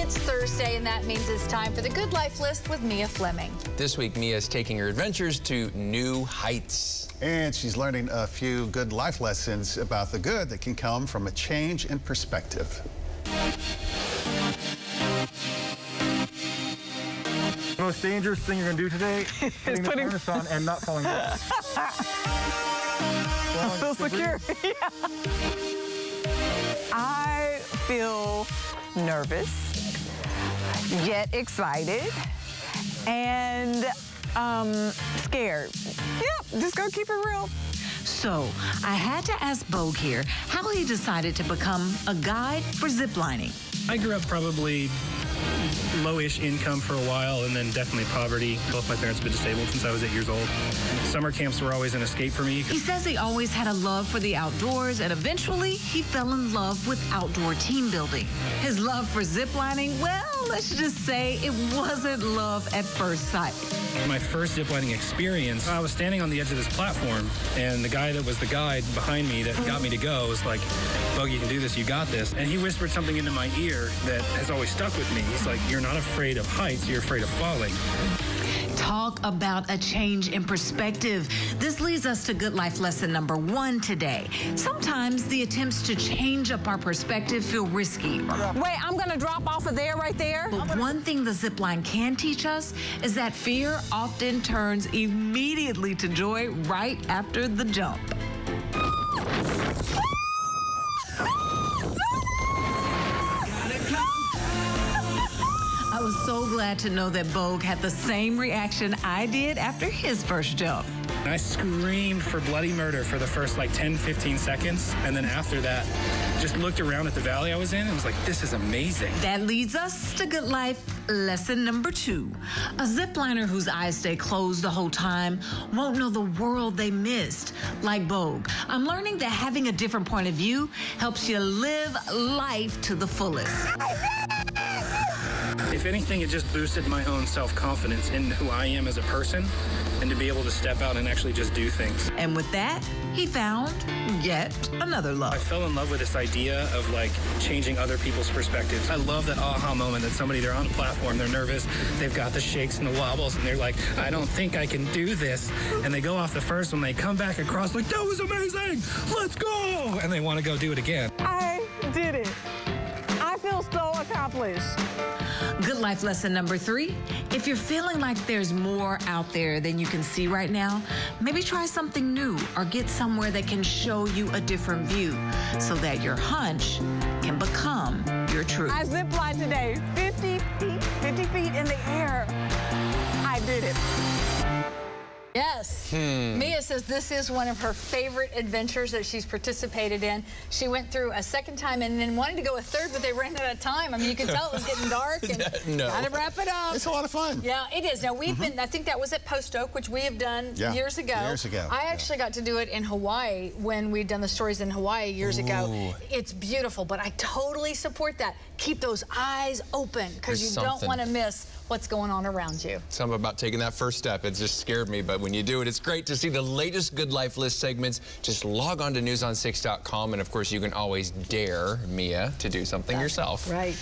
It's Thursday, and that means it's time for the Good Life List with Mia Fleming. This week, Mia is taking her adventures to new heights. And she's learning a few good life lessons about the good that can come from a change in perspective. The most dangerous thing you're going to do today is putting the harness on and not falling down. I feel secure. Yeah. I feel nervous, yet excited, and scared. Yep, just gonna keep it real. So, I had to ask Bogue here how he decided to become a guide for ziplining. I grew up probably lowish income for a while, and then definitely poverty. Both my parents have been disabled since I was 8 years old. Summer camps were always an escape for me. He says he always had a love for the outdoors, and eventually he fell in love with outdoor team building. His love for ziplining, well, let's just say it wasn't love at first sight. My first ziplining experience, I was standing on the edge of this platform, and the guy that was the guide behind me that got me to go was like, "Bogue, you can do this, you got this." And he whispered something into my ear that has always stuck with me. He's like, "You're not afraid of heights, you're afraid of falling." Talk about a change in perspective. This leads us to Good Life Lesson number 1 today. Sometimes the attempts to change up our perspective feel risky. Wait, I'm gonna drop off of there right there? But one thing the zipline can teach us is that fear often turns immediately to joy right after the jump. I was so glad to know that Bogue had the same reaction I did after his first jump. I screamed for bloody murder for the first like 10, 15 seconds. And then after that, just looked around at the valley I was in and was like, this is amazing. That leads us to Good Life Lesson number 2. A zipliner whose eyes stay closed the whole time won't know the world they missed. Like Bogue, I'm learning that having a different point of view helps you live life to the fullest. If anything, it just boosted my own self-confidence in who I am as a person and to be able to step out and actually just do things. And with that, he found yet another love. I fell in love with this idea of like changing other people's perspectives. I love that aha moment that they're on a platform, they're nervous, they've got the shakes and the wobbles, and they're like, I don't think I can do this. And they go off the first one, they come back across like, that was amazing, let's go! And they want to go do it again. I did it. I feel so accomplished. Good Life Lesson number 3. If you're feeling like there's more out there than you can see right now, maybe try something new or get somewhere that can show you a different view so that your hunch can become your truth. I ziplined today, 50 feet in the air. I did it. Yes. Mia says this is one of her favorite adventures that she's participated in. She went through a second time and then wanted to go a third, but they ran out of time. I mean, you can tell it was getting dark and gotta wrap it up. It's a lot of fun. Yeah, it is. Now, we've been, I think that was at Post Oak, which we have done years ago. Years ago. I actually got to do it in Hawaii when we'd done the stories in Hawaii years ago. It's beautiful, but I totally support that. Keep those eyes open because you don't want to miss what's going on around you. Something about taking that first step, it just scared me, but when you do it, it's great to see the latest Good Life List segments. Just log on to newson6.com, and of course, you can always dare Mia to do something yourself. Right.